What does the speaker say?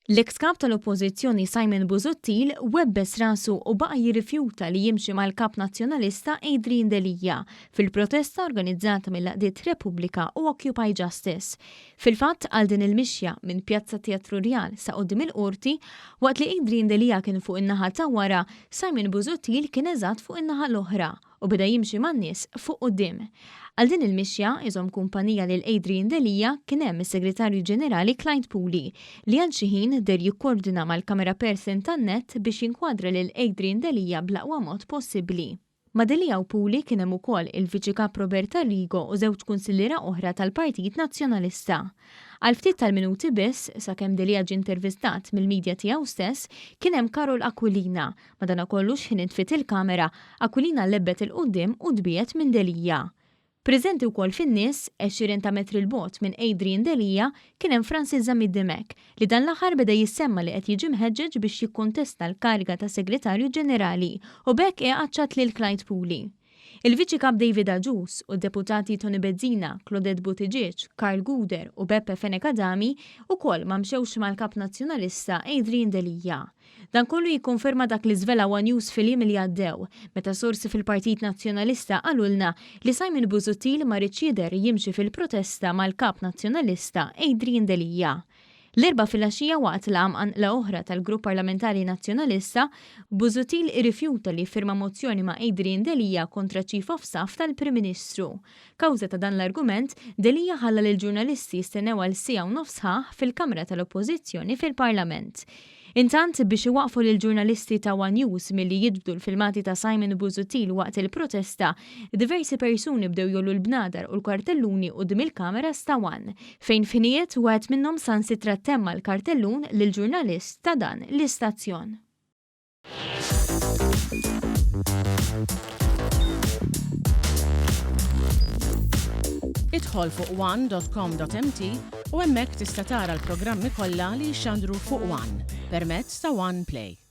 L-eks kap tal-Oppożizzjoni Simon Busuttil webbes rasu u baqa jirrifjuta li jimxi mal-kap nazzjonalista Adrian Delija fil-protesta organizzata mill-Laqdiet Repubblika u Occupy Justice. Fil-fatt għal din il-mixja minn Pjazza Teatru Real sa qudiem il-qorti waqt li Adrian Delija kien fuq in-naħa ta' wara, Simon Busuttil kien eżatt fuq in-naħa l-oħra u beda jimxi man-nies fuq quddiem. Għal din il-mixja iżom kumpanija lil Adrian Delija kien hemm is-Segretarju Ġenerali Clyde Pooley li għal xi ħin der jikkoordina mal-kamera person tan-net biex jinkwadra lil Adrian Delija bl-aqwa mod possibbli. Ma' Delija u Pooley kien hemm ukoll il-Viċi Kap Roberta Rigo u żewġ kunsilliera oħra tal-Partit Nazzjonalista. Għal ftit tal-minuti biss, sakemm Delija ġie intervistat mill-midja tiegħu stess, kien hemm Karol Aquilina. Madankollu x'ħin intfit il-kamera, Aquilina lebbet il-qudiem u dbiet minn Delija. Preżenti wkoll fin-nies 20 ta' metri l-bogħod minn Adrian Delija kien hemm Francis Zamid Demek li dan l-aħħar beda jissemma li qed jiġi mħeġġeġ biex jikkontesta l-kariga ta' Segretarju Ġenerali u bekk qaċċat lil Clyde Pooley. Il-Viċi Kap David Agius u d-deputati Tony Bezzina, Claudette Buttigieg, Karl Guder u Beppe Fenekadami ukoll ma mxewx mal-Kap Nazzjonalista Adrian Delija. Dan kollu jikkonferma dak li żvela One News fil-jiem li għaddew, meta sorsi fil-Partit Nazzjonalista qalulna li Simon Busuttil ma rridx jidher jimxi fil-protesta mal-Kap Nazzjonalista Adrian Delija. L-erba' filgħaxija waqt l oħra tal-Grupp Parlamentari Nazzjonalista, Busuttil irrifjuta li firma mozzjoni ma' Adrian Delija kontra Chief of Staff tal-Prim Ministru. Kawża ta' dan l-argument, Delija ħalla lil ġurnalisti jistennew għal siegħa u nofs fil-Kamra tal-Oppożizzjoni fil-Parlament. Intant biex iwaqfu lil ġurnalisti ta' One News milli jiġbdu l-filmati ta' Simon Busuttil waqt il-protesta, diversi persuni bdew jollu l-bnadar u l-kartelluni quddiem il-kameras ta' One, fejn finijiet wieħed minnhom sansitra temma l-kartellun lil ġurnalist ta' dan l-istazzjon. Idħol fuq one.com.mt u hemmhekk tista' tara l-programmi kollha li jxandru fuq One permezz ta' One Play.